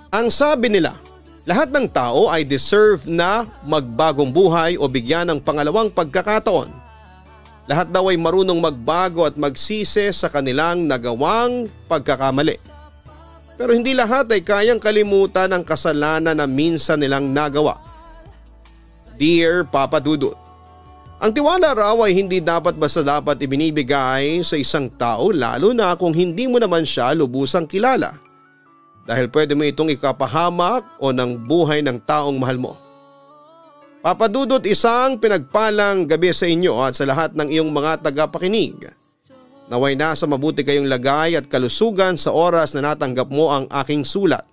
Ang sabi nila, lahat ng tao ay deserve na magbagong buhay o bigyan ng pangalawang pagkakataon. Lahat daw ay marunong magbago at magsisi sa kanilang nagawang pagkakamali. Pero hindi lahat ay kayang kalimutan ang kasalanan na minsan nilang nagawa. Dear Papa Dudut, ang tiwala raw ay hindi dapat basta dapat ibinibigay sa isang tao lalo na kung hindi mo naman siya lubusang kilala. Dahil pwede mo itong ikapahamak o ng buhay ng taong mahal mo. Papa Dudut, isang pinagpalang gabi sa inyo at sa lahat ng iyong mga tagapakinig. Naway nasa mabuti kayong lagay at kalusugan sa oras na natanggap mo ang aking sulat.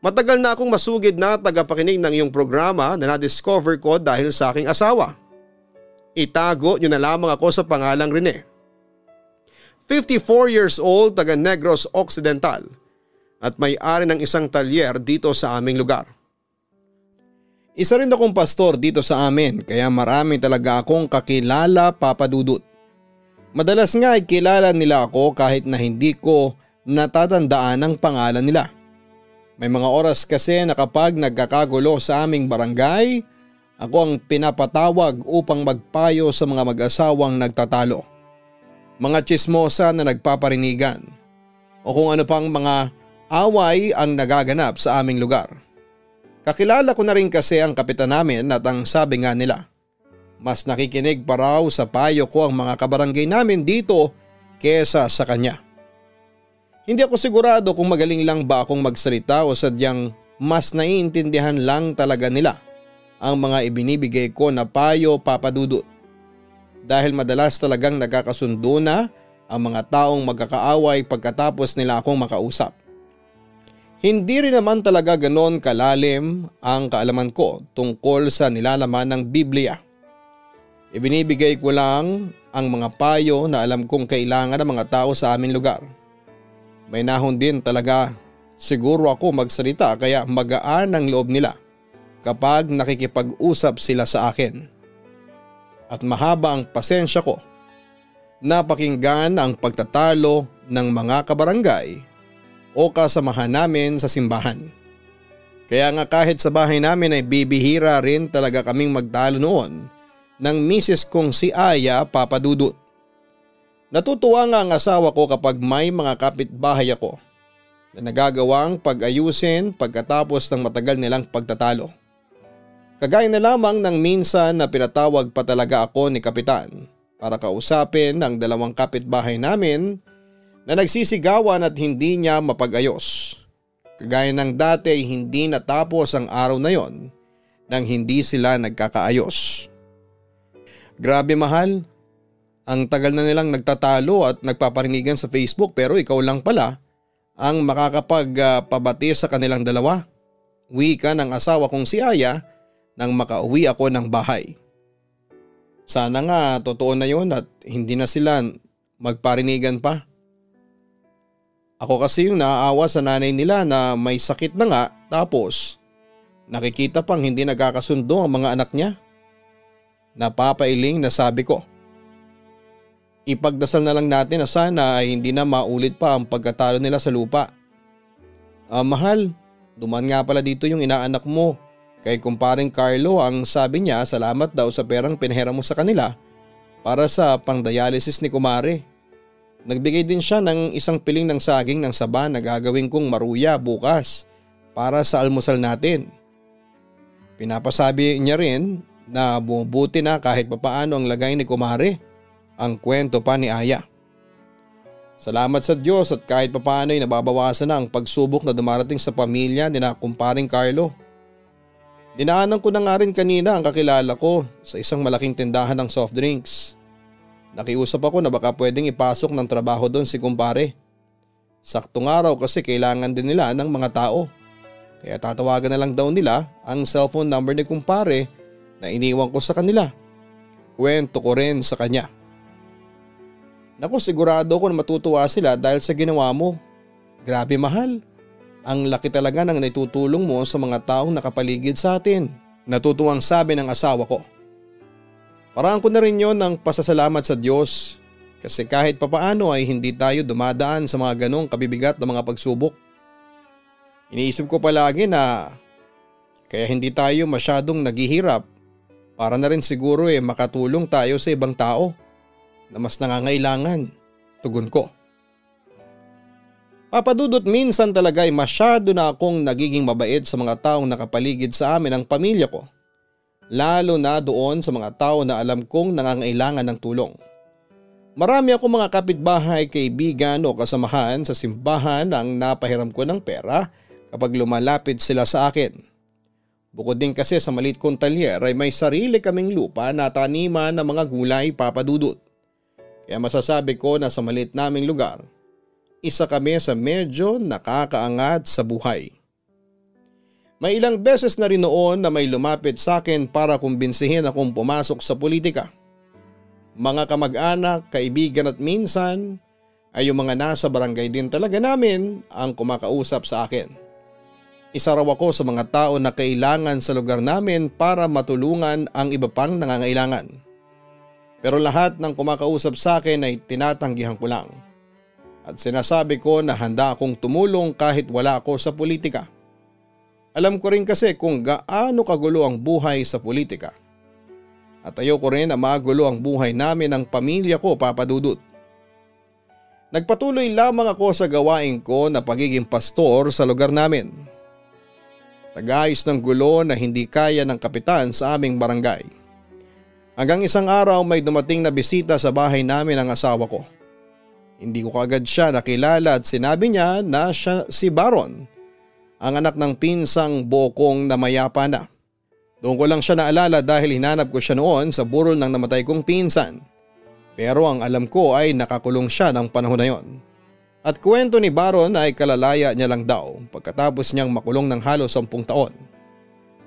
Matagal na akong masugid na tagapakinig ng iyong programa na na-discover ko dahil sa aking asawa. Itago niyo na lamang ako sa pangalang Rene. 54 years old, taga Negros Occidental. At may-ari ng isang talyer dito sa aming lugar. Isa rin akong pastor dito sa amin kaya marami talaga akong kakilala, Papa Dudut. Madalas nga ay kilala nila ako kahit na hindi ko natatandaan ang pangalan nila. May mga oras kasi na kapag nagkakagulo sa aming barangay, ako ang pinapatawag upang magpayo sa mga mag-asawang nagtatalo. Mga tsismosa na nagpaparinigan o kung ano pang mga away ang nagaganap sa aming lugar. Kakilala ko na rin kasi ang kapitan namin at ang sabi nga nila, mas nakikinig pa raw sa payo ko ang mga kabarangay namin dito kesa sa kanya. Hindi ako sigurado kung magaling lang ba akong magsalita o sadyang mas naiintindihan lang talaga nila ang mga ibinibigay ko na payo, Papa Dudut. Dahil madalas talagang nagkakasundo na ang mga taong magkakaaway pagkatapos nila akong makausap. Hindi rin naman talaga ganon kalalim ang kaalaman ko tungkol sa nilalaman ng Biblia. Ibinibigay ko lang ang mga payo na alam kong kailangan ng mga tao sa aming lugar. May nahon din talaga siguro ako magsalita kaya magaan ang loob nila kapag nakikipag-usap sila sa akin. At mahaba ang pasensya ko na pakinggan ang pagtatalo ng mga kabarangay o kasamahan namin sa simbahan. Kaya nga kahit sa bahay namin ay bibihira rin talaga kaming magtalo noon ng misis kong si Aya, Papa Dudut. Natutuwa nga ang asawa ko kapag may mga kapitbahay ako na nagagawang pag-ayusin pagkatapos ng matagal nilang pagtatalo. Kagaya na lamang ng minsan na pinatawag pa talaga ako ni Kapitan para kausapin ang dalawang kapitbahay namin na nagsisigawan at hindi niya mapag-ayos. Kagaya ng dati ay hindi natapos ang araw na yon nang hindi sila nagkakaayos. Grabe mahal, ang tagal na nilang nagtatalo at nagpaparinigan sa Facebook pero ikaw lang pala ang makakapagpabati sa kanilang dalawa. Wika ng asawa kong si Aya nang makauwi ako ng bahay. Sana nga totoo na yon at hindi na sila magparinigan pa. Ako kasi yung naaawa sa nanay nila na may sakit na nga tapos nakikita pang hindi nagkakasundo ang mga anak niya. Napapailing na sabi ko. Ipagdasal na lang natin na sana ay hindi na maulit pa ang pagkatalo nila sa lupa. Mahal, duman nga pala dito yung inaanak mo. Kay kumparing Carlo ang sabi niya salamat daw sa perang pinahera mo sa kanila para sa pang-dialysis ni kumare. Nagbigay din siya ng isang piling ng saging ng saba na gagawin kong maruya bukas para sa almusal natin. Pinapasabi niya rin na bumubuti na kahit papaano ang lagay ni kumare. Ang kwento pa ni Aya. Salamat sa Diyos at kahit papaano ay nababawasan na ang pagsubok na dumarating sa pamilya ni na kumparing Carlo. Dinaanan ko na nga rin kanina ang kakilala ko sa isang malaking tindahan ng soft drinks. Nakiusap ako na baka pwedeng ipasok ng trabaho doon si kumpare. Saktong araw kasi kailangan din nila ng mga tao. Kaya tatawagan na lang daw nila ang cellphone number ni kumpare na iniwan ko sa kanila. Kwento ko rin sa kanya. Naku, sigurado ko na matutuwa sila dahil sa ginawa mo. Grabe mahal. Ang laki talaga ng naitutulong mo sa mga taong nakapaligid sa atin. Natutuwang sabi ng asawa ko. Parang ko na rin yon ng pasasalamat sa Diyos kasi kahit papaano ay hindi tayo dumadaan sa mga ganong kabibigat na mga pagsubok. Iniisip ko palagi na kaya hindi tayo masyadong naghihirap para na rin siguro makatulong tayo sa ibang tao na mas nangangailangan, tugon ko. Papadudot, minsan talaga ay masyado na akong nagiging mabait sa mga taong nakapaligid sa amin ang pamilya ko. Lalo na doon sa mga tao na alam kong nangangailangan ng tulong. Marami akong mga kapitbahay, kaibigan o kasamahan sa simbahan ang napahiram ko ng pera kapag lumalapit sila sa akin. Bukod din kasi sa maliit kong talyer ay may sarili kaming lupa na taniman ng mga gulay, papadudot. Kaya masasabi ko na sa maliit naming lugar, isa kami sa medyo nakakaangat sa buhay. May ilang beses na rin noon na may lumapit sa akin para kumbinsihin akong pumasok sa politika. Mga kamag-anak, kaibigan at minsan ay yung mga nasa barangay din talaga namin ang kumakausap sa akin. Isa raw ako sa mga tao na kailangan sa lugar namin para matulungan ang iba pang nangangailangan. Pero lahat ng kumakausap sa akin ay tinatanggihan ko lang. At sinasabi ko na handa akong tumulong kahit wala ako sa politika. Alam ko rin kasi kung gaano kagulo ang buhay sa politika. At ayoko rin na magulo ang buhay namin ng pamilya ko, papadudot. Nagpatuloy lamang ako sa gawain ko na pagiging pastor sa lugar namin. Tagaayos ng gulo na hindi kaya ng kapitan sa aming barangay. Hanggang isang araw may dumating na bisita sa bahay namin ang asawa ko. Hindi ko kaagad siya nakilala at sinabi niya na siya si Baron, ang anak ng pinsang bokong na mayapa na. Doon ko lang siya naalala dahil hinanap ko siya noon sa burol ng namatay kong pinsan. Pero ang alam ko ay nakakulong siya ng panahon na yon. At kwento ni Baron ay kalalaya niya lang daw pagkatapos niyang makulong ng halos 10 taon.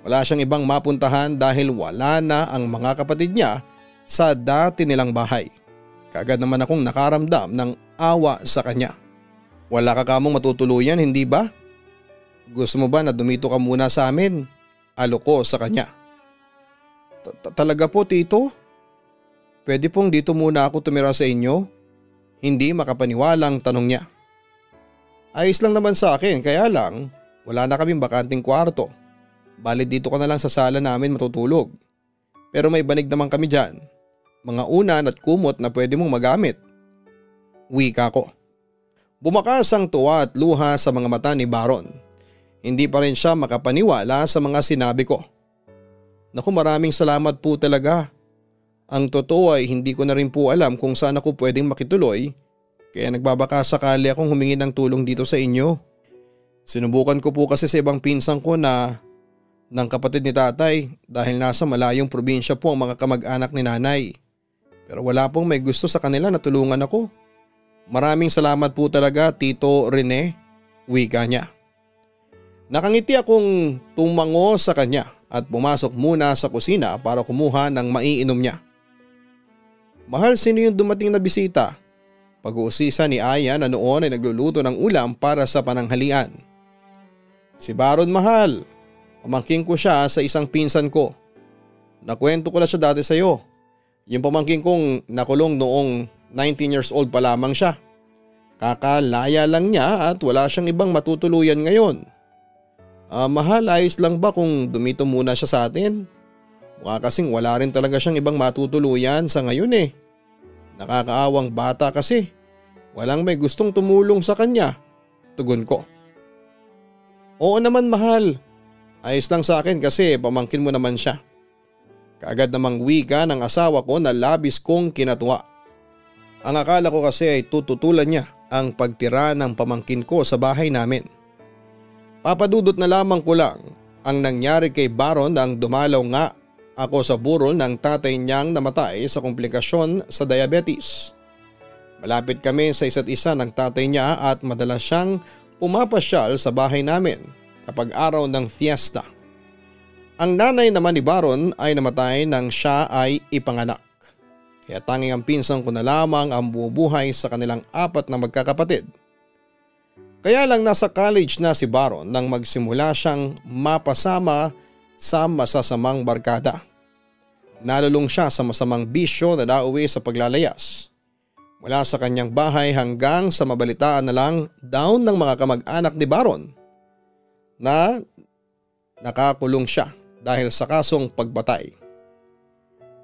Wala siyang ibang mapuntahan dahil wala na ang mga kapatid niya sa dati nilang bahay. Kaagad naman akong nakaramdam ng awa sa kanya. Wala ka kamong matutuluyan, hindi ba? Gusto mo ba na dumito ka muna sa amin? Aloko sa kanya. Talaga po, tito? Pwede pong dito muna ako tumira sa inyo? Hindi makapaniwalang tanong niya. Ayos lang naman sa akin, kaya lang wala na kaming bakanting kwarto. Bali dito ka na lang sa sala namin matutulog. Pero may banig naman kami dyan. Mga unan at kumot na pwede mong magamit. Wika ko. Bumakas ang tuwa at luha sa mga mata ni Baron. Hindi pa rin siya makapaniwala sa mga sinabi ko. Naku, maraming salamat po talaga. Ang totoo ay hindi ko na rin po alam kung saan ako pwedeng makituloy, kaya nagbabaka sakali akong humingi ng tulong dito sa inyo. Sinubukan ko po kasi sa ibang pinsang ko na ng kapatid ni tatay dahil nasa malayong probinsya po ang mga kamag-anak ni nanay. Pero wala pong may gusto sa kanila na tulungan ako. Maraming salamat po talaga, Tito Rene, wika niya. Nakangiti akong tumango sa kanya at pumasok muna sa kusina para kumuha ng maiinom niya. Mahal, sino yung dumating na bisita? Pag-uusisa ni Aya na noon ay nagluluto ng ulam para sa pananghalian. Si Baron, mahal. Pamangkin ko siya sa isang pinsan ko. Nakwento ko na siya dati sa iyo. Yung pamangkin kong nakulong noong 19 years old pa lamang siya. Kakalaya lang niya at wala siyang ibang matutuluyan ngayon. Mahal, ayos lang ba kung dumito muna siya sa atin? Mukha kasing wala rin talaga siyang ibang matutuluyan sa ngayon eh. Nakakaawang bata kasi. Walang may gustong tumulong sa kanya, tugon ko. Oo naman, mahal. Ayos lang sa akin kasi pamangkin mo naman siya. Kaagad namang wika ng asawa ko na labis kong kinatuwa. Ang akala ko kasi ay tututulan niya ang pagtira ng pamangkin ko sa bahay namin. Papadudot na lamang ko lang ang nangyari kay Baron nang dumalaw nga ako sa burol ng tatay niyang namatay sa komplikasyon sa diabetes. Malapit kami sa isa't isa ng tatay niya at madalas siyang pumapasyal sa bahay namin kapag araw ng fiesta. Ang nanay naman ni Baron ay namatay nang siya ay ipanganak. Kaya tanging ang pinsan ko na lamang ang bubuhay sa kanilang 4 na magkakapatid. Kaya lang nasa college na si Baron nang magsimula siyang mapasama sa masasamang barkada. Nalulong siya sa masamang bisyo na nauwi sa paglalayas. Mula sa kanyang bahay hanggang sa mabalitaan na lang daw ng mga kamag-anak ni Baron na nakakulong siya dahil sa kasong pagpatay.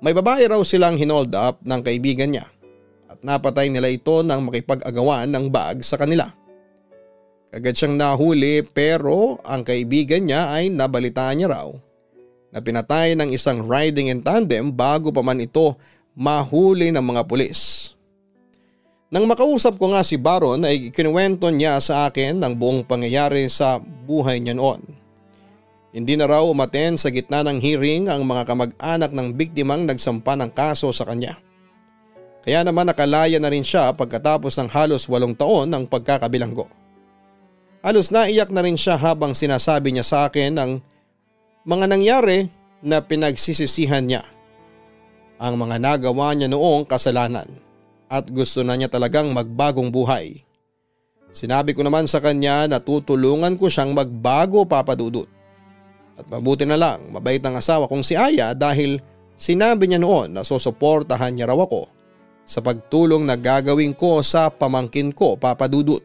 May babae raw silang hinold up ng kaibigan niya at napatay nila ito nang makipag-agawan ng bag sa kanila. Kagad siyang nahuli pero ang kaibigan niya ay nabalitaan niya raw na pinatay ng isang riding in tandem bago pa man ito mahuli ng mga pulis. Nang makausap ko nga si Baron ay kinuwento niya sa akin ang buong pangyayari sa buhay niya noon. Hindi na raw umaten sa gitna ng hearing ang mga kamag-anak ng biktimang nagsampa ng kaso sa kanya. Kaya naman nakalaya na rin siya pagkatapos ng halos 8 taon ng pagkakabilanggo. Halos naiyak na rin siya habang sinasabi niya sa akin ang mga nangyari na pinagsisisihan niya. Ang mga nagawa niya noong kasalanan at gusto na niya talagang magbagong buhay. Sinabi ko naman sa kanya na tutulungan ko siyang magbago, Papa Dudut. At mabuti na lang mabait ang asawa kong si Aya dahil sinabi niya noon na susuportahan niya raw ako sa pagtulong na gagawin ko sa pamangkin ko, Papa Dudut.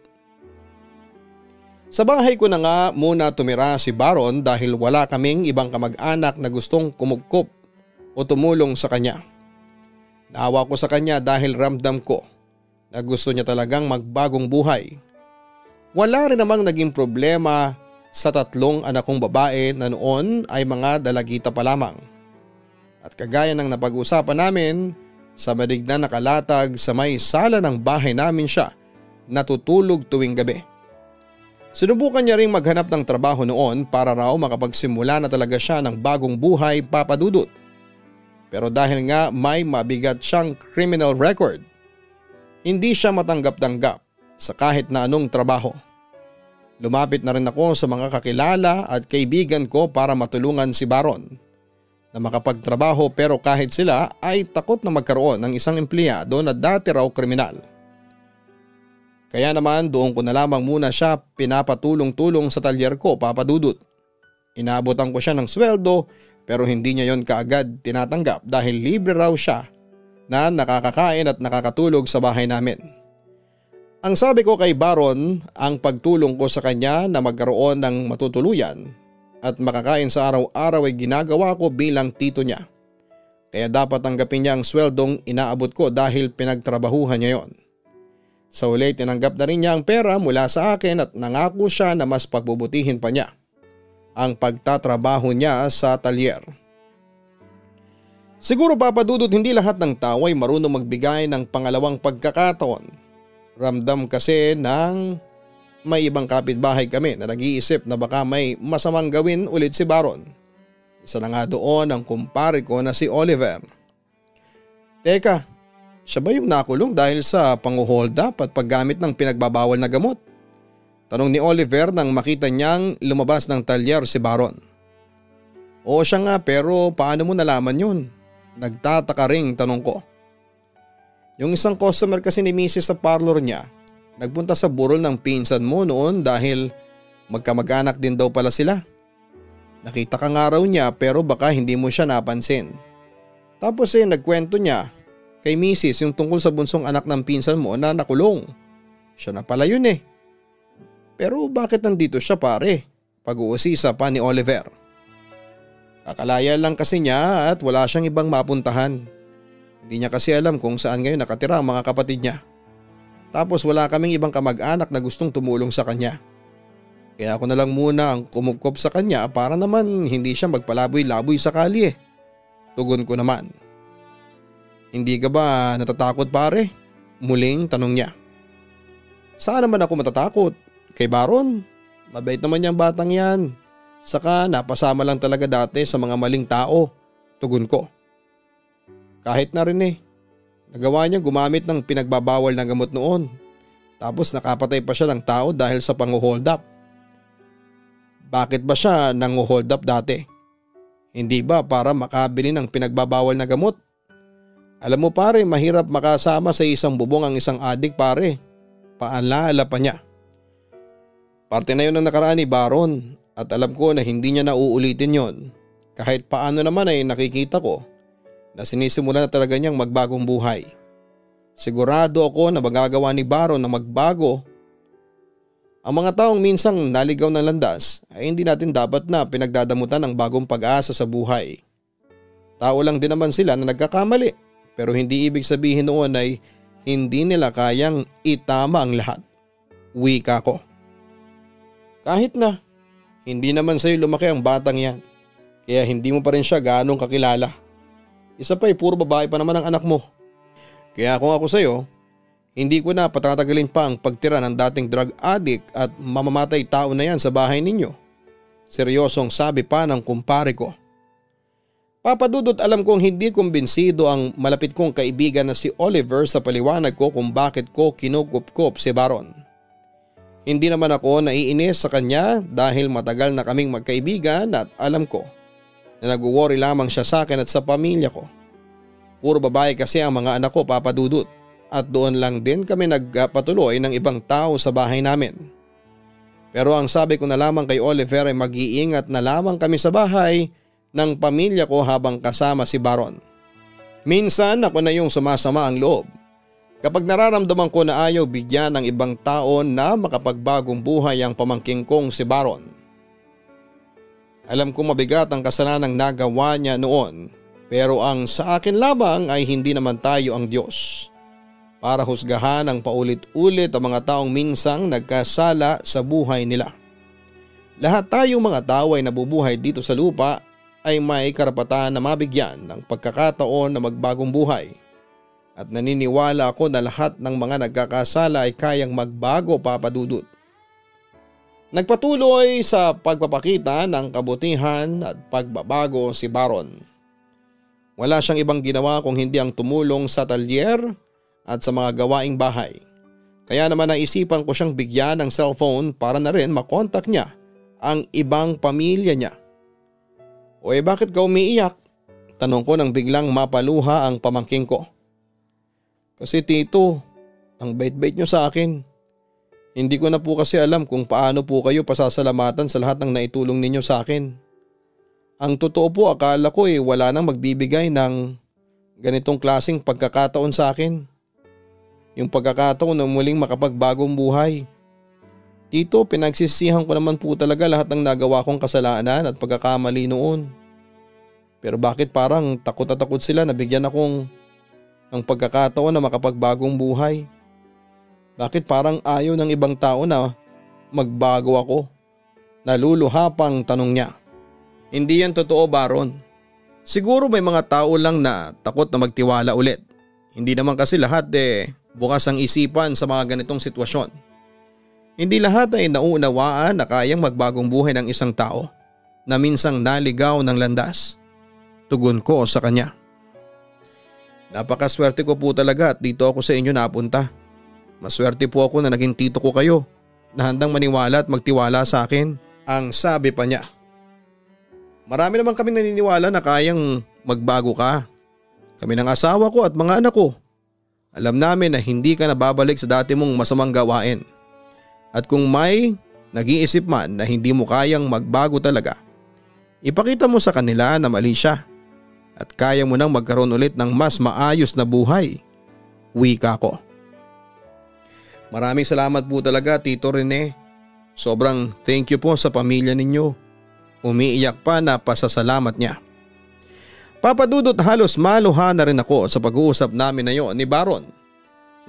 Sa bahay ko na nga muna tumira si Baron dahil wala kaming ibang kamag-anak na gustong kumugkop o tumulong sa kanya. Naawa ko sa kanya dahil ramdam ko na gusto niya talagang magbagong buhay. Wala rin namang naging problema sa 3 anak kong babae na noon ay mga dalagita pa lamang. At kagaya ng napag-usapan namin, sa madig na nakalatag sa may sala ng bahay namin siya natutulog tuwing gabi. Sinubukan niya ring maghanap ng trabaho noon para raw makapagsimula na talaga siya ng bagong buhay, Papa Dudut. Pero dahil nga may mabigat siyang criminal record, hindi siya matanggap-tanggap sa kahit na anong trabaho. Lumapit na rin ako sa mga kakilala at kaibigan ko para matulungan si Baron na makapagtrabaho pero kahit sila ay takot na magkaroon ng isang empleyado na dati raw kriminal. Kaya naman doon ko na lamang muna siya pinapatulong-tulong sa talyer ko, Papa Dudut. Inaabotan ko siya ng sweldo pero hindi niya yon kaagad tinatanggap dahil libre raw siya na nakakakain at nakakatulog sa bahay namin. Ang sabi ko kay Baron, ang pagtulong ko sa kanya na magkaroon ng matutuluyan at makakain sa araw-araw ay ginagawa ko bilang tito niya. Kaya dapat tanggapin niya ang sweldong inaabot ko dahil pinagtrabahuhan niya yon. Sa uli tinanggap na rin niya ang pera mula sa akin at nangako siya na mas pagbubutihin pa niya ang pagtatrabaho niya sa talyer. Siguro, Papa Dudut, hindi lahat ng tao ay marunong magbigay ng pangalawang pagkakataon. Ramdam kasi ng may ibang kapitbahay kami na nag-iisip na baka may masamang gawin ulit si Baron. Isa na nga doon ang kumpare ko na si Oliver. Teka, siya ba yung nakulong dahil sa pang-hold up at paggamit ng pinagbabawal na gamot? Tanong ni Oliver nang makita niyang lumabas ng talyer si Baron. Oo siya nga, pero paano mo nalaman yun? Nagtataka ring tanong ko. Yung isang customer kasi ni Mrs. sa parlor niya, nagpunta sa burol ng pinsan mo noon dahil magkamag-anak din daw pala sila. Nakita ka nga raw niya pero baka hindi mo siya napansin. Tapos nagkwento niya kay Mrs. yung tungkol sa bunsong anak ng pinsan mo na nakulong. Siya na pala yun eh. Pero bakit nandito siya, pare? Pag-uusisa pa ni Oliver. Kakalaya lang kasi niya at wala siyang ibang mapuntahan. Hindi niya kasi alam kung saan ngayon nakatira ang mga kapatid niya. Tapos wala kaming ibang kamag-anak na gustong tumulong sa kanya. Kaya ako na lang muna ang kumukop sa kanya para naman hindi siya magpalaboy-laboy sa kalye. Tugon ko naman. Hindi ka ba natatakot, pare? Muling tanong niya. Saan naman ako matatakot? Kay Baron? Mabait naman niyang batang yan. Saka napasama lang talaga dati sa mga maling tao. Tugon ko. Kahit na rin nagawa niya gumamit ng pinagbabawal na gamot noon. Tapos nakapatay pa siya ng tao dahil sa pang-hold up. Bakit ba siya nang-hold up dati? Hindi ba para makabili ng pinagbabawal na gamot? Alam mo, pare, mahirap makasama sa isang bubong ang isang adik, pare. Paalala pa niya. Parte na yun ang nakaraan ni Baron at alam ko na hindi niya nauulitin yon. Kahit paano naman ay nakikita ko na sinisimula na talaga niyang magbagong buhay. Sigurado ako na magagawa ni Baron na magbago Ang mga taong minsang naligaw ng landas ay hindi natin dapat na pinagdadamutan ng bagong pag-asa sa buhay. Tao lang din naman sila na nagkakamali, pero hindi ibig sabihin noon ay hindi nila kayang itama ang lahat. Wika ko. Kahit na hindi naman sa'yo lumaki ang batang yan, kaya hindi mo pa rin siya gaanong kakilala. Isa pa puro babae pa naman ang anak mo. Kaya kung ako sa'yo, hindi ko na patatagalin pa ang pagtira ng dating drug addict at mamamatay tao na yan sa bahay ninyo. Seryosong sabi pa ng kumpare ko. Papadudot, alam kong hindi kumbinsido ang malapit kong kaibigan na si Oliver sa paliwanag ko kung bakit ko kinukupkup si Baron. Hindi naman ako naiinis sa kanya dahil matagal na kaming magkaibigan at alam ko na nag-worry lamang siya sa akin at sa pamilya ko. Puro babae kasi ang mga anak ko, Papadudot, at doon lang din kami nagpatuloy ng ibang tao sa bahay namin. Pero ang sabi ko na lamang kay Oliver ay mag-iingat na lamang kami sa bahay ng pamilya ko habang kasama si Baron. Minsan ako na yung sumasama ang loob kapag nararamdaman ko na ayaw bigyan ng ibang tao na makapagbagong buhay ang pamangking kong si Baron. Alam ko mabigat ang kasalanang nagawa niya noon, pero ang sa akin lamang ay hindi naman tayo ang Diyos para husgahan ang paulit-ulit ang mga taong minsang nagkasala sa buhay nila. Lahat tayong mga tao ay nabubuhay dito sa lupa ay may karapatan na mabigyan ng pagkakataon na magbagong buhay. At naniniwala ako na lahat ng mga nagkakasala ay kayang magbago, Papadudot. Nagpatuloy sa pagpapakita ng kabutihan at pagbabago si Baron. Wala siyang ibang ginawa kung hindi ang tumulong sa talyer at sa mga gawaing bahay. Kaya naman naisipan ko siyang bigyan ng cellphone para na rin makontak niya ang ibang pamilya niya. O bakit ka umiiyak? Tanong ko nang biglang mapaluha ang pamangking ko. Kasi tito, ang bait-bait niyo sa akin. Hindi ko na po kasi alam kung paano po kayo pasasalamatan sa lahat ng naitulong ninyo sa akin. Ang totoo po, akala ko wala nang magbibigay ng ganitong klaseng pagkakataon sa akin. Yung pagkakataon na muling makapagbagong buhay. Tito, pinagsisihan ko naman po talaga lahat ng nagawa kong kasalanan at pagkakamali noon. Pero bakit parang takot na takot sila na bigyan akong ng pagkakataon na makapagbagong buhay? Bakit parang ayaw ng ibang tao na magbago ako? Naluluha pang tanong niya. Hindi yan totoo, Baron. Siguro may mga tao lang na takot na magtiwala ulit. Hindi naman kasi lahat bukas ang isipan sa mga ganitong sitwasyon. Hindi lahat ay nauunawaan na kayang magbagong buhay ng isang tao na minsang naligaw ng landas. Tugon ko sa kanya. Napakaswerte ko po talaga at dito ako sa inyo napunta. Maswerte po ako na naging tito ko kayo na handang maniwala at magtiwala sa akin, ang sabi pa niya. Marami naman kami naniniwala na kayang magbago ka. Kami ng asawa ko at mga anak ko. Alam namin na hindi ka nababalik sa dati mong masamang gawain. At kung may nag-iisip man na hindi mo kayang magbago talaga, ipakita mo sa kanila na mali siya at kaya mo nang magkaroon ulit ng mas maayos na buhay. Wika ko. Maraming salamat po talaga, Tito Rene. Sobrang thank you po sa pamilya ninyo. Umiiyak pa na pasasalamat niya. Papadudot, halos maluha na rin ako sa pag-uusap namin na yon ni Baron.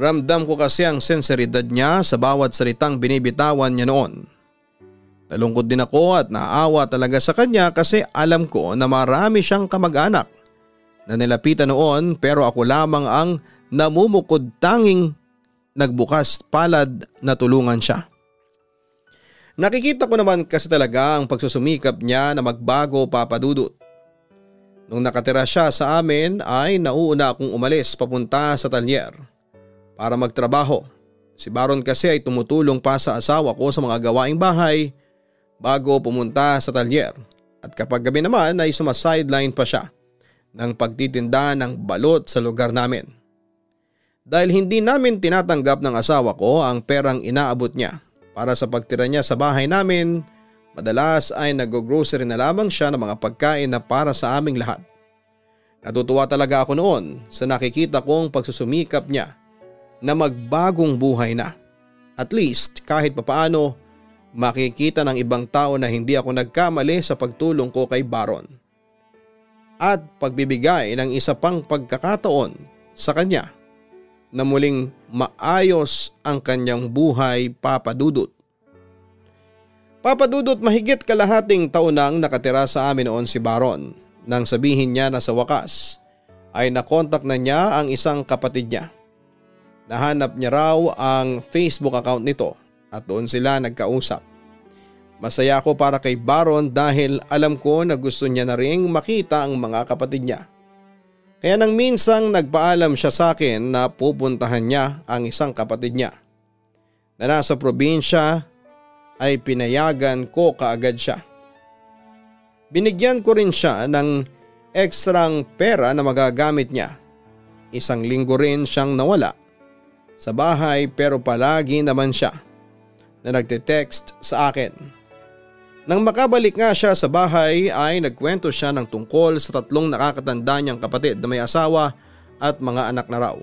Ramdam ko kasi ang sinseridad niya sa bawat salitang binibitawan niya noon. Nalungkot din ako at naawa talaga sa kanya kasi alam ko na marami siyang kamag-anak na nilapitan noon, pero ako lamang ang namumukod tanging nagbukas palad na tulungan siya. Nakikita ko naman kasi talaga ang pagsusumikap niya na magbago, Papadudot. Nung nakatira siya sa amin ay nauuna akong umalis papunta sa talyer para magtrabaho. Si Baron kasi ay tumutulong pa sa asawa ko sa mga gawaing bahay bago pumunta sa talyer, at kapag gabi naman ay sumasideline pa siya ng pagtitinda ng balot sa lugar namin. Dahil hindi namin tinatanggap ng asawa ko ang perang inaabot niya para sa pagtira niya sa bahay namin, madalas ay nag-grocery na lamang siya ng mga pagkain na para sa aming lahat. Natutuwa talaga ako noon sa nakikita kong pagsusumikap niya na magbagong buhay na. At least kahit papaano makikita ng ibang tao na hindi ako nagkamali sa pagtulong ko kay Baron at pagbibigay ng isa pang pagkakataon sa kanya na muling maayos ang kanyang buhay, Papa Dudut. Papa Dudut, mahigit kalahating taon nang nakatira sa amin noon si Baron nang sabihin niya na sa wakas ay nakontak na niya ang isang kapatid niya. Nahanap niya raw ang Facebook account nito at doon sila nagkausap. Masaya ako para kay Baron dahil alam ko na gusto niya na ring makita ang mga kapatid niya. Kaya nang minsang nagpaalam siya sa akin na pupuntahan niya ang isang kapatid niya na nasa probinsya ay pinayagan ko kaagad siya. Binigyan ko rin siya ng ekstrang pera na magagamit niya. Isang linggo rin siyang nawala sa bahay pero palagi naman siya na nagte-text sa akin. Nang makabalik nga siya sa bahay ay nagkwento siya ng tungkol sa 3 nakakatanda niyang kapatid na may asawa at mga anak na raw.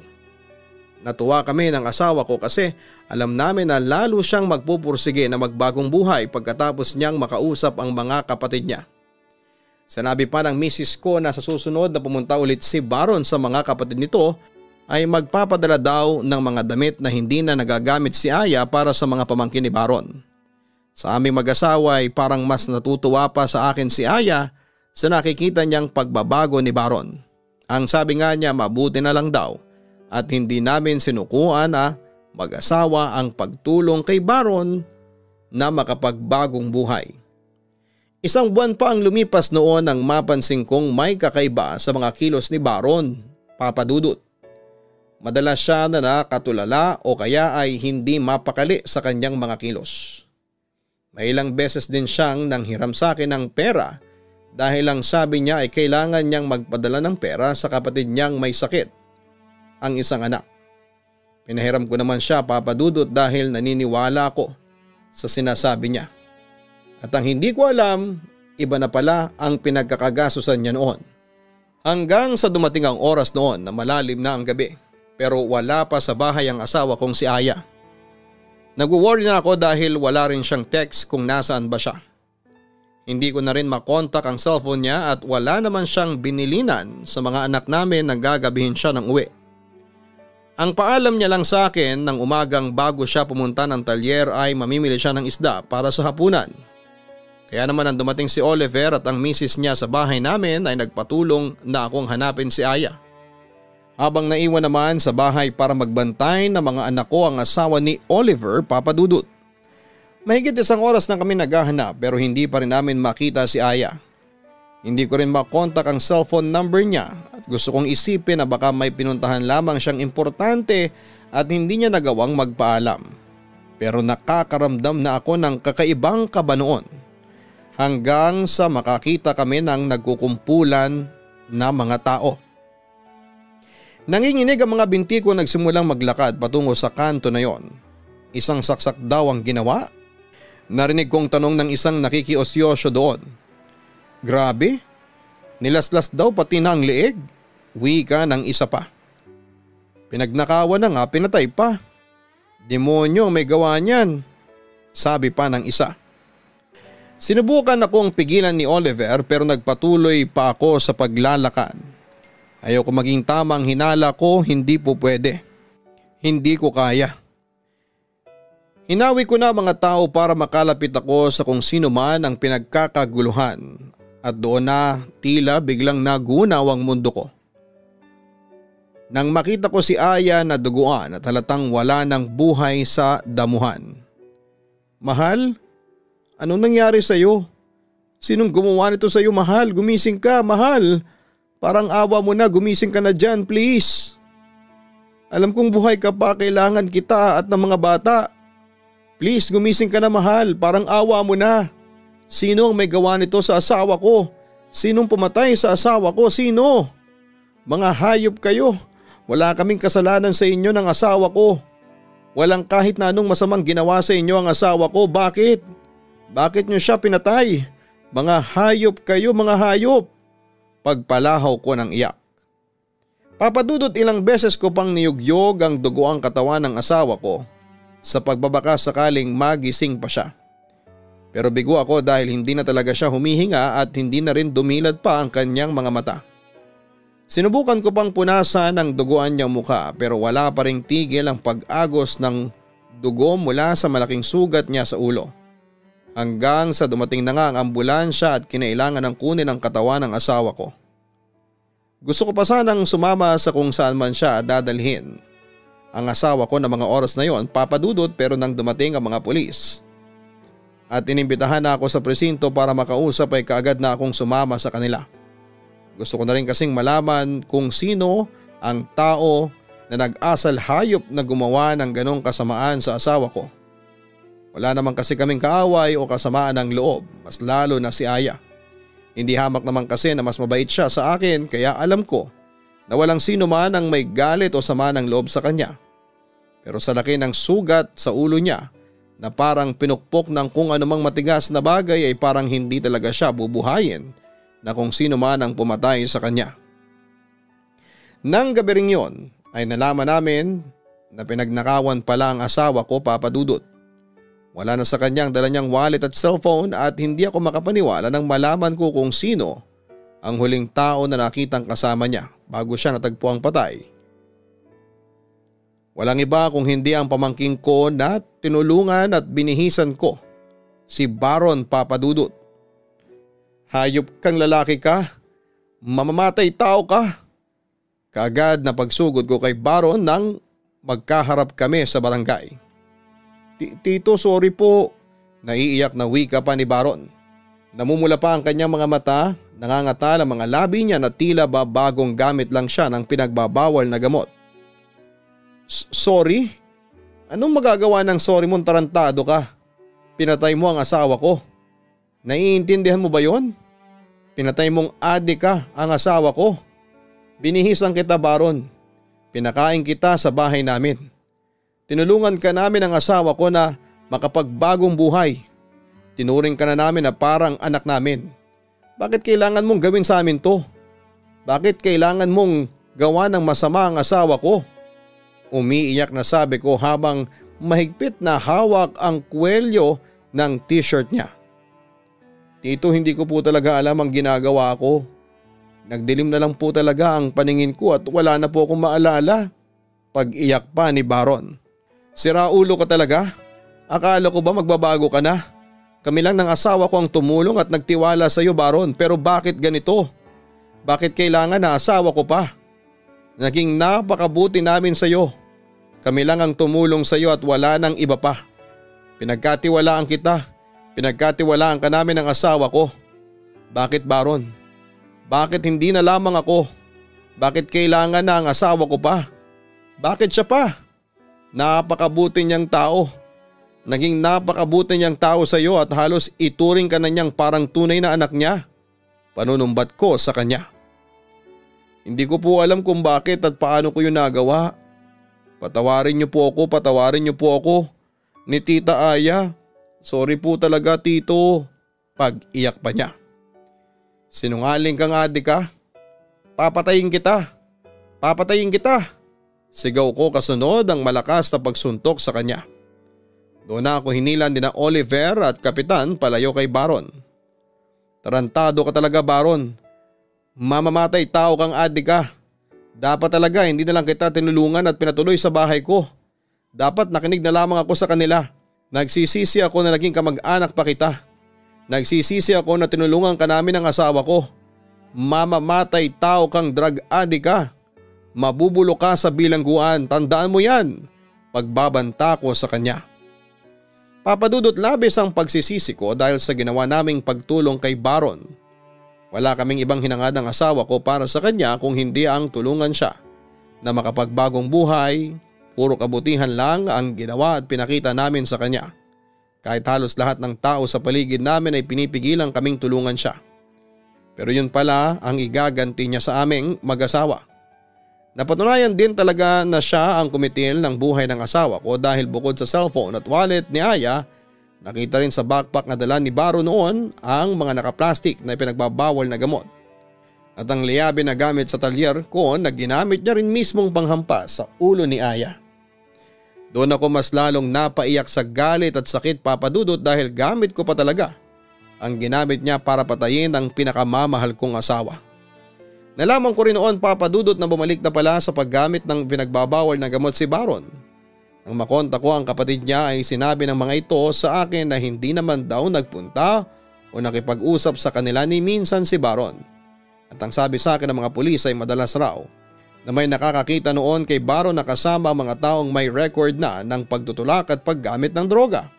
Natuwa kami ng asawa ko kasi alam namin na lalo siyang magpupursige na magbagong buhay pagkatapos niyang makausap ang mga kapatid niya. Sinabi pa ng misis ko na sa susunod na pumunta ulit si Baron sa mga kapatid nito ay magpapadala daw ng mga damit na hindi na nagagamit si Aya para sa mga pamangkin ni Baron. Sa aming mag-asawa ay parang mas natutuwa pa sa akin si Aya sa nakikita niyang pagbabago ni Baron. Ang sabi nga niya mabuti na lang daw at hindi namin sinukuan na mag-asawa ang pagtulong kay Baron na makapagbagong buhay. Isang buwan pa ang lumipas noon nang mapansin kong may kakaiba sa mga kilos ni Baron, Papa Dudut. Madalas siya na nakatulala o kaya ay hindi mapakali sa kanyang mga kilos. May ilang beses din siyang nanghiram sa akin ng pera dahil lang sabi niya ay kailangan niyang magpadala ng pera sa kapatid niyang may sakit, ang isang anak. Pinahiram ko naman siya, Papa Dudut, dahil naniniwala ako sa sinasabi niya. At ang hindi ko alam, iba na pala ang pinagkakagasusan niya noon. Hanggang sa dumating ang oras noon na malalim na ang gabi. Pero wala pa sa bahay ang asawa kong si Aya. Nagwo-worry na ako dahil wala rin siyang text kung nasaan ba siya. Hindi ko na rin makontak ang cellphone niya at wala naman siyang binilinan sa mga anak namin na gagabihin siya ng uwi. Ang paalam niya lang sa akin ng umagang bago siya pumunta ng talyer ay mamimili siya ng isda para sa hapunan. Kaya naman nang dumating si Oliver at ang misis niya sa bahay namin ay nagpatulong na akong hanapin si Aya. Habang naiwan naman sa bahay para magbantay ng mga anak ko ang asawa ni Oliver, Papa Dudut. Mahigit 1 oras na kami naghahanap pero hindi pa rin namin makita si Aya. Hindi ko rin makontak ang cellphone number niya at gusto kong isipin na baka may pinuntahan lamang siyang importante at hindi niya nagawang magpaalam. Pero nakakaramdam na ako ng kakaibang kaba noon hanggang sa makakita kami ng nagkukumpulan na mga tao. Nanginginig ang mga binti ko, nagsimulang maglakad patungo sa kanto na yon. Isang saksak daw ang ginawa? Narinig kong tanong ng isang nakikiosyoso doon. Grabe, nilaslas daw pati na ang leeg. Wika ng isa pa. Pinagnakawan na nga, pinatay pa. Demonyo may gawa niyan, sabi pa ng isa. Sinubukan akong pigilan ni Oliver pero nagpatuloy pa ako sa paglalakad. Ayoko maging tamang hinala ko, hindi po pwede. Hindi ko kaya. Hinawi ko na mga tao para makalapit ako sa kung sino man ang pinagkakaguluhan at doon na tila biglang nagunaw ang mundo ko. Nang makita ko si Aya na duguan at halatang wala ng buhay sa damuhan. Mahal, anong nangyari sa'yo? Sinong gumawa nito sa'yo, mahal? Gumising ka, mahal. Parang awa mo na, gumising ka na dyan, please. Alam kong buhay ka pa, kailangan kita at ng mga bata. Please, gumising ka na, mahal, parang awa mo na. Sino ang may gawa nito sa asawa ko? Sinong pumatay sa asawa ko? Sino? Mga hayop kayo. Wala kaming kasalanan sa inyo ng asawa ko. Walang kahit na anong masamang ginawa sa inyo ang asawa ko. Bakit? Bakit nyo siya pinatay? Mga hayop kayo, mga hayop. Pagpalahaw ko ng iyak. Papa Dudut, ilang beses ko pang niyugyog ang dugo ang katawan ng asawa ko sa pagbabaka sakaling magising pa siya. Pero bigo ako dahil hindi na talaga siya humihinga at hindi na rin dumilad pa ang kanyang mga mata. Sinubukan ko pang punasan ang duguan niyang mukha pero wala pa ring tigil ang pag-agos ng dugo mula sa malaking sugat niya sa ulo. Hanggang sa dumating na nga ang ambulansya at kinailangan ng kunin ang katawan ng asawa ko. Gusto ko pa sanang sumama sa kung saan man siya dadalhin ang asawa ko na mga oras na yon, Papa Dudut, pero nang dumating ang mga pulis at inimbitahan na ako sa presinto para makausap ay kaagad na akong sumama sa kanila. Gusto ko na rin kasing malaman kung sino ang tao na nag-asal hayop na gumawa ng ganong kasamaan sa asawa ko. Wala naman kasi kaming kaaway o kasamaan ng loob, mas lalo na si Aya. Hindi hamak naman kasi na mas mabait siya sa akin kaya alam ko na walang sino man ang may galit o sama ng loob sa kanya. Pero sa laki ng sugat sa ulo niya na parang pinukpok ng kung anumang matigas na bagay ay parang hindi talaga siya bubuhayin na kung sino man ang pumatay sa kanya. Nang gabi ring yon ay nalaman namin na pinagnakawan pala ang asawa ko, Papa Dudut. Wala na sa kanyang dala niyang wallet at cellphone at hindi ako makapaniwala nang malaman ko kung sino ang huling tao na nakitang kasama niya bago siya natagpuang patay. Walang iba kung hindi ang pamangking ko na tinulungan at binihisan ko, si Baron, Papa Dudut. Hayop kang lalaki ka, mamamatay tao ka. Kaagad na pagsugod ko kay Baron nang magkaharap kami sa barangay. Tito, sorry po. Naiiyak na wika pa ni Baron. Namumula pa ang kanyang mga mata, nangangatal ang mga labi niya na tila ba bagong gamit lang siya ng pinagbabawal na gamot. Sorry? Anong magagawa ng sorry mong tarantado ka? Pinatay mo ang asawa ko. Naiintindihan mo ba yon? Pinatay mong adik ka ang asawa ko. Binihisan kita, Baron. Pinakain kita sa bahay namin. Tinulungan ka namin ang asawa ko na makapagbagong buhay. Tinuring ka na namin na parang anak namin. Bakit kailangan mong gawin sa amin to? Bakit kailangan mong gawa ng masama ang asawa ko? Umiiyak na sabi ko habang mahigpit na hawak ang kwelyo ng t-shirt niya. Tito, hindi ko po talaga alam ang ginagawa ko. Nagdilim na lang po talaga ang paningin ko at wala na po akong maalala. Pag-iyak pa ni Baron. Sira ulo ka talaga? Akala ko ba magbabago ka na? Kami lang ng asawa ko ang tumulong at nagtiwala sa iyo, Baron, pero bakit ganito? Bakit kailangan na asawa ko pa? Naging napakabuti namin sa iyo. Kami lang ang tumulong sa iyo at wala nang iba pa. Pinagkatiwalaan kita. Pinagkatiwalaan ka namin ng asawa ko. Bakit, Baron? Bakit hindi na lamang ako? Bakit kailangan na ang asawa ko pa? Bakit siya pa? Napakabuti niyang tao. Naging napakabuti niyang tao sa iyo at halos ituring ka na niyang parang tunay na anak niya. Panunumbat ko sa kanya. Hindi ko po alam kung bakit at paano ko yun nagawa. Patawarin niyo po ako ni Tita Aya. Sorry po talaga, Tito. Pag-iyak pa niya. Sinungaling kang adik ka. Papatayin kita. Sigaw ko kasunod ang malakas na pagsuntok sa kanya. Doon na ako hinilan ni na Oliver at Kapitan palayo kay Baron. Tarantado ka talaga, Baron. Mamamatay tao kang adik ka. Dapat talaga hindi na lang kita tinulungan at pinatuloy sa bahay ko. Dapat nakinig na lamang ako sa kanila. Nagsisisi ako na naging kamag-anak pa kita. Nagsisisi ako na tinulungan ka namin ng asawa ko. Mamamatay tao kang drug addict ka. Mabubulo ka sa bilangguan, tandaan mo yan. Pagbabanta ko sa kanya. Papadudot labis ang pagsisisi ko dahil sa ginawa naming pagtulong kay Baron. Wala kaming ibang hinangad ng asawa ko para sa kanya kung hindi ang tulungan siya na makapagbagong buhay. Puro kabutihan lang ang ginawa at pinakita namin sa kanya. Kahit halos lahat ng tao sa paligid namin ay pinipigilan kaming tulungan siya. Pero yun pala ang igaganti niya sa aming mag-asawa. Napatunayan din talaga na siya ang kumitil ng buhay ng asawa ko dahil bukod sa cellphone at wallet ni Aya, nakita rin sa backpack na dala ni Baro noon ang mga nakaplastik na pinagbabawal na gamot. At ang liyabi na gamit sa talyer ko na ginamit niya rin mismong panghampas sa ulo ni Aya. Doon ako mas lalong napaiyak sa galit at sakit, Papa Dudut, dahil gamit ko pa talaga ang ginamit niya para patayin ang pinakamamahal kong asawa. Nalaman ko rin noon, Papa Dudut, na bumalik na pala sa paggamit ng pinagbabawal na gamot si Baron. Nang makonta ko ang kapatid niya ay sinabi ng mga ito sa akin na hindi naman daw nagpunta o nakipag-usap sa kanila ni minsan si Baron. At ang sabi sa akin ng mga pulis ay madalas raw na may nakakakita noon kay Baron na kasama ang mga taong may record na ng pagtutulak at paggamit ng droga.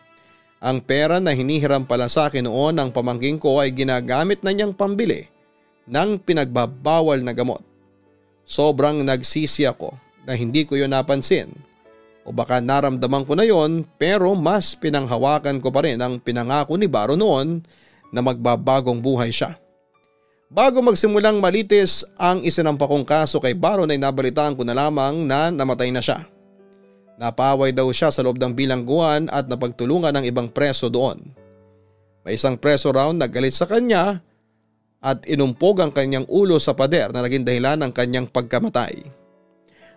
Ang pera na hinihiram pala sa akin noon ng pamangking ko ay ginagamit na niyang pambili ng pinagbabawal na gamot. Sobrang nagsisi ako na hindi ko yun napansin. O baka naramdaman ko na yon, pero mas pinanghawakan ko pa rin ang pinangako ni Baron noon na magbabagong buhay siya. Bago magsimulang malitis ang isinampa kong kaso kay Baron ay nabalitaan ko na lamang na namatay na siya. Napaway daw siya sa loob ng bilangguan at napagtulungan ng ibang preso doon. May isang preso raw naggalit sa kanya at inumpog ang kanyang ulo sa pader na naging dahilan ng kanyang pagkamatay.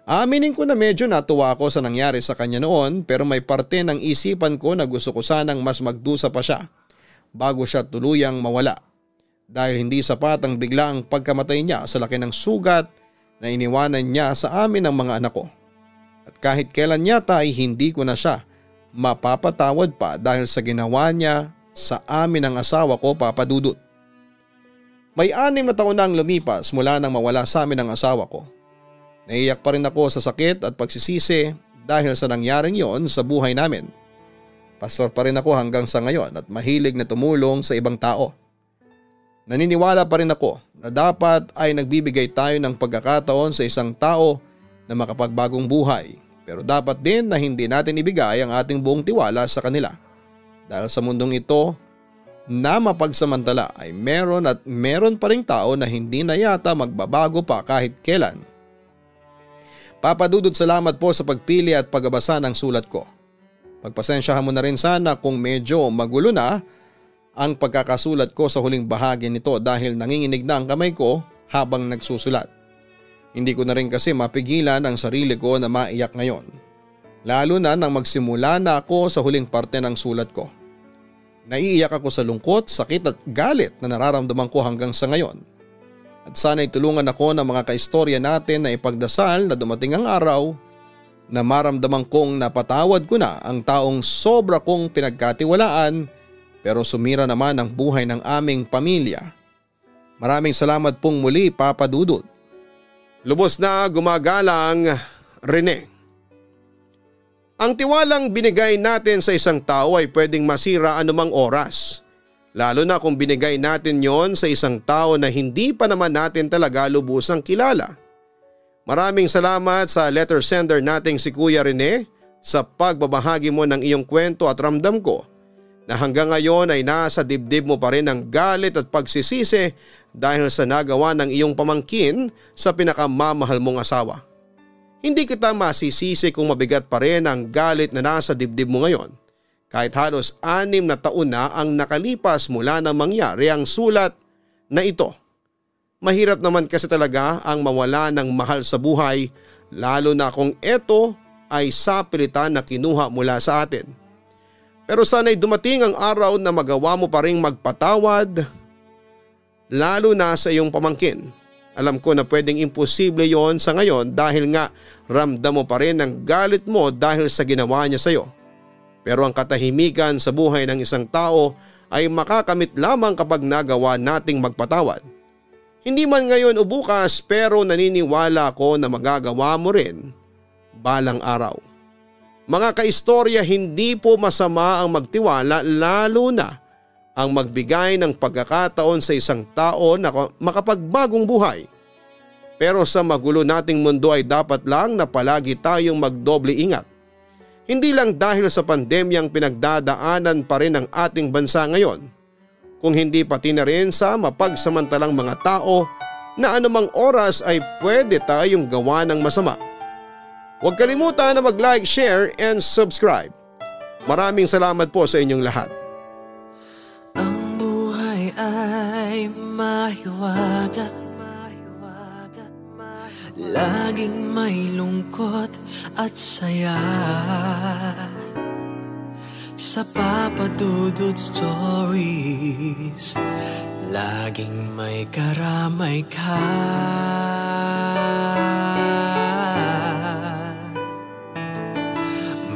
Aminin ko na medyo natuwa ako sa nangyari sa kanya noon, pero may parte ng isipan ko na gusto ko sanang mas magdusa pa siya bago siya tuluyang mawala. Dahil hindi sapat ang biglaang pagkamatay niya sa laki ng sugat na iniwanan niya sa amin ng mga anak ko. At kahit kailan yata ay hindi ko na siya mapapatawad pa dahil sa ginawa niya sa amin ng asawa ko, Papa Dudut. May 6 na taon na ang lumipas mula nang mawala sa amin ng asawa ko. Naiyak pa rin ako sa sakit at pagsisisi dahil sa nangyaring yon sa buhay namin. Pastor pa rin ako hanggang sa ngayon at mahilig na tumulong sa ibang tao. Naniniwala pa rin ako na dapat ay nagbibigay tayo ng pagkakataon sa isang tao na makapagbagong buhay, pero dapat din na hindi natin ibigay ang ating buong tiwala sa kanila. Dahil sa mundong ito na mapagsamantala ay meron pa ring tao na hindi na yata magbabago pa kahit kailan. Papa Dudut, salamat po sa pagpili at pagbabasa ng sulat ko. Pagpasensyahan mo na rin sana kung medyo magulo na ang pagkakasulat ko sa huling bahagi nito dahil nanginginig na ang kamay ko habang nagsusulat. Hindi ko na rin kasi mapigilan ang sarili ko na maiyak ngayon. Lalo na nang magsimula na ako sa huling parte ng sulat ko. Naiiyak ako sa lungkot, sakit at galit na nararamdaman ko hanggang sa ngayon. At sana'y tulungan ako ng mga kaistorya natin na ipagdasal na dumating ang araw na maramdaman kong napatawad ko na ang taong sobra kong pinagkatiwalaan pero sumira naman ang buhay ng aming pamilya. Maraming salamat pong muli, Papa Dudut. Lubos na gumagalang, Rene. Ang tiwalang binigay natin sa isang tao ay pwedeng masira anumang oras. Lalo na kung binigay natin yon sa isang tao na hindi pa naman natin talaga lubusang kilala. Maraming salamat sa letter sender nating si Kuya Rene sa pagbabahagi mo ng iyong kwento at ramdam ko na hanggang ngayon ay nasa dibdib mo pa rin ang galit at pagsisisi dahil sa nagawa ng iyong pamangkin sa pinakamamahal mong asawa. Hindi kita masisisi kung mabigat pa rin ang galit na nasa dibdib mo ngayon. Kahit halos 6 na taon na ang nakalipas mula nang mangyari ang sulat na ito. Mahirap naman kasi talaga ang mawala ng mahal sa buhay, lalo na kung ito ay sapilitan na kinuha mula sa atin. Pero sana'y dumating ang araw na magawa mo pa ring magpatawad, lalo na sa iyong pamangkin. Alam ko na pwedeng imposible yon sa ngayon dahil nga ramdam mo pa rin ang galit mo dahil sa ginawa niya sa iyo. Pero ang katahimikan sa buhay ng isang tao ay makakamit lamang kapag nagawa nating magpatawad. Hindi man ngayon o bukas, pero naniniwala ako na magagawa mo rin balang araw. Mga kaistorya, hindi po masama ang magtiwala, lalo na ang magbigay ng pagkakataon sa isang tao na makapagbagong buhay. Pero sa magulo nating mundo ay dapat lang na palagi tayong magdoble ingat. Hindi lang dahil sa pandemyang pinagdadaanan pa rin ng ating bansa ngayon, kung hindi pati na rin sa mapagsamantalang mga tao na anumang oras ay pwede tayong gawa ng masama. Huwag kalimutan na mag-like, share and subscribe. Maraming salamat po sa inyong lahat. Ang buhay ay mahiwaga, laging may lungkot at saya. Sa Papa Dudut Stories, laging may karamay ka.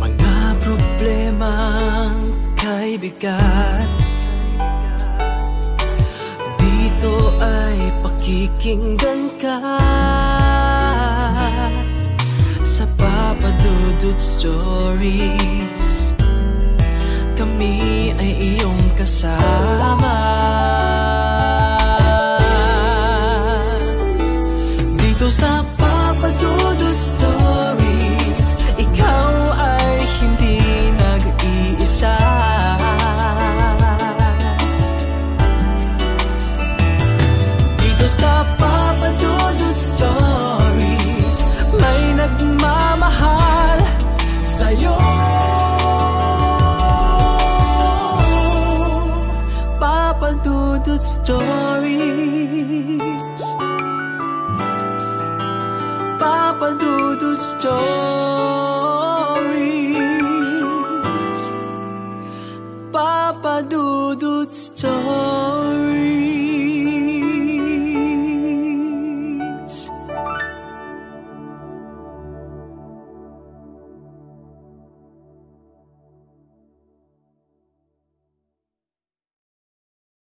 Mga problemang kay bigat, dito ay pakikinggan ka. Sa Papa Dudut Stories, kami ay iyong kasama. Dito sa Papa Dudut Stories, ikaw ay hindi nag-iisa. Dito sa Papa Dudut Stories, may nagmamahal sa'yo. Papa Dudut Stories, Papa Dudut Stories, Papa Dudut Stories.